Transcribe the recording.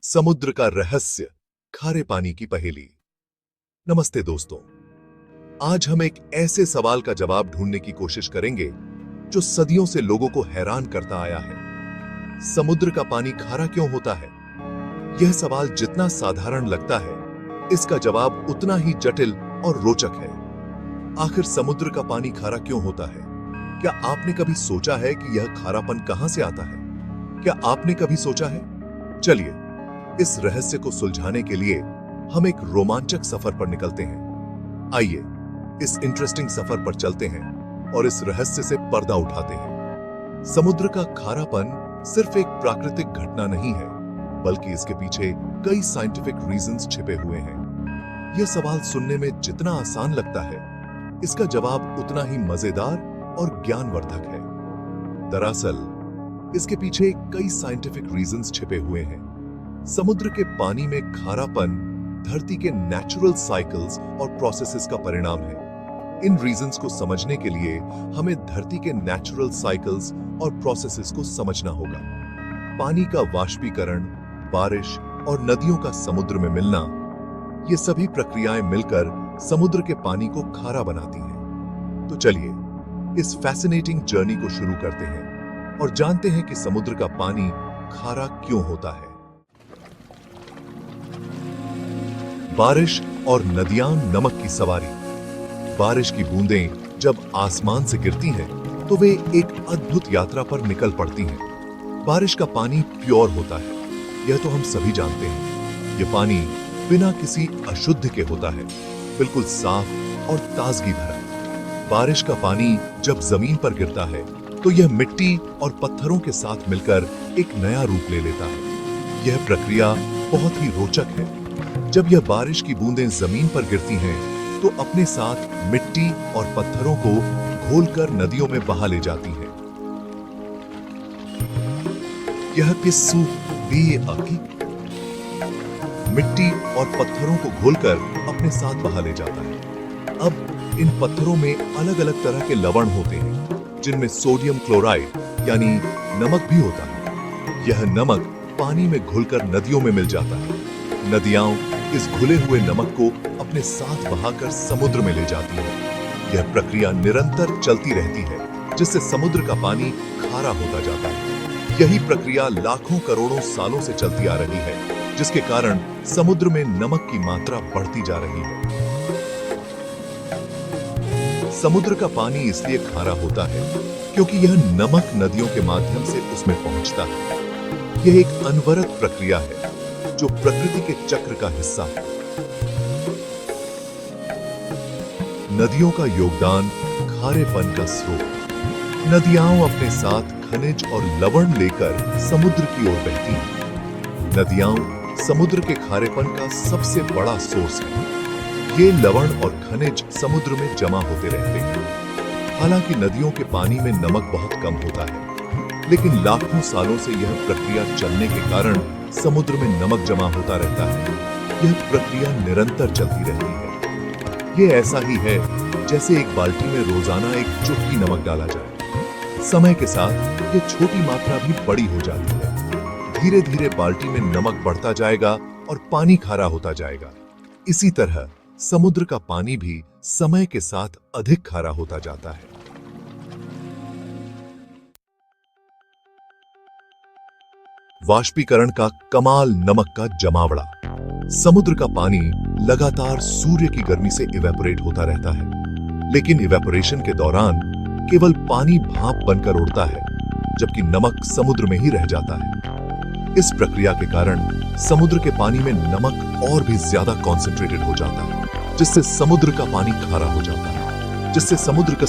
समुद्र का रहस्य, खारे पानी की पहेली। नमस्ते दोस्तों, आज हम एक ऐसे सवाल का जवाब ढूंढने की कोशिश करेंगे जो सदियों से लोगों को हैरान करता आया है। समुद्र का पानी खारा क्यों होता है? यह सवाल जितना साधारण लगता है, इसका जवाब उतना ही जटिल और रोचक है। आखिर समुद्र का पानी खारा क्यों होता है? क्या आपने कभी सोचा है कि यह खारापन कहां से आता है? क्या आपने कभी सोचा है? चलिए, इस रहस्य को सुलझाने के लिए हम एक रोमांचक सफर पर निकलते हैं। आइए, इस इंटरेस्टिंग सफर पर चलते हैं और इस रहस्य से पर्दा उठाते हैं। समुद्र का खारापन सिर्फ एक प्राकृतिक घटना नहीं है, बल्कि इसके पीछे कई साइंटिफिक रीजंस छिपे हुए हैं। यह सवाल सुनने में जितना आसान लगता है, इसका जवाब उतना ही मजेदार और ज्ञानवर्धक है। दरअसल, इसके पीछे कई साइंटिफिक रीजंस छिपे हुए हैं। समुद्र के पानी में खारापन धरती के नेचुरल साइकिल्स और प्रोसेसेस का परिणाम है। इन रीजंस को समझने के लिए हमें धरती के नेचुरल साइकिल्स और प्रोसेसेस को समझना होगा। पानी का वाष्पीकरण, बारिश और नदियों का समुद्र में मिलना, ये सभी प्रक्रियाएं मिलकर समुद्र के पानी को खारा बनाती हैं। तो चलिए, इस फैसिनेटिंग जर्नी को शुरू करते हैं और जानते हैं कि समुद्र का पानी खारा क्यों होता है। बारिश और नदियां नमक की सवारी। बारिश की बूंदें जब आसमान से गिरती हैं, तो वे एक अद्भुत यात्रा पर निकल पड़ती हैं। बारिश का पानी प्योर होता है, यह तो हम सभी जानते हैं। यह पानी बिना किसी अशुद्ध के होता है, बिल्कुल साफ और ताजगी भरा। बारिश का पानी जब जमीन पर गिरता है, तो यह मिट्टी और पत्थरों के साथ मिलकर एक नया रूप ले लेता है। यह प्रक्रिया बहुत ही रोचक है। जब यह बारिश की बूंदें जमीन पर गिरती हैं, तो अपने साथ मिट्टी और पत्थरों को घोलकर नदियों में बहा ले जाती हैं। यह किस्सू भी मिट्टी और पत्थरों को घोलकर अपने साथ बहा ले जाता है। अब इन पत्थरों में अलग अलग तरह के लवण होते हैं, जिनमें सोडियम क्लोराइड यानी नमक भी होता है। यह नमक पानी में घुलकर नदियों में मिल जाता है। नदियां इस घुले हुए नमक को अपने साथ बहाकर समुद्र में ले जाती है। यह प्रक्रिया निरंतर चलती रहती है, जिससे समुद्र का पानी खारा होता जाता है। यही प्रक्रिया लाखों करोड़ों सालों से चलती आ रही है, जिसके कारण समुद्र में नमक की मात्रा बढ़ती जा रही है। समुद्र का पानी इसलिए खारा होता है क्योंकि यह नमक नदियों के माध्यम से उसमें पहुंचता है। यह एक अनवरत प्रक्रिया है जो प्रकृति के चक्र का हिस्सा है। नदियों का योगदान खारेपन का स्रोत। नदियां अपने साथ खनिज और लवण लेकर समुद्र की ओर बहती हैं। नदियां समुद्र के खारेपन का सबसे बड़ा सोर्स है। ये लवण और खनिज समुद्र में जमा होते रहते हैं। हालांकि नदियों के पानी में नमक बहुत कम होता है, लेकिन लाखों सालों से यह प्रक्रिया चलने के कारण समुद्र में नमक जमा होता रहता है। यह प्रक्रिया निरंतर चलती रहती है। यह ऐसा ही है जैसे एक बाल्टी में रोजाना एक चुटकी नमक डाला जाए। समय के साथ यह छोटी मात्रा भी बड़ी हो जाती है। धीरे धीरे बाल्टी में नमक बढ़ता जाएगा और पानी खारा होता जाएगा। इसी तरह समुद्र का पानी भी समय के साथ अधिक खारा होता जाता है। वाष्पीकरण का कमाल, नमक का जमावड़ा। समुद्र का पानी लगातार सूर्य की गर्मी से इवेपोरेट होता रहता है, लेकिन इवेपोरेशन के दौरान केवल पानी भाप बनकर उड़ता है, जबकि नमक समुद्र में ही रह जाता है। इस प्रक्रिया के कारण समुद्र के पानी में नमक और भी ज्यादा कॉन्सेंट्रेटेड हो जाता है, जिससे समुद्र का पानी खारा हो जाता है, जिससे समुद्र का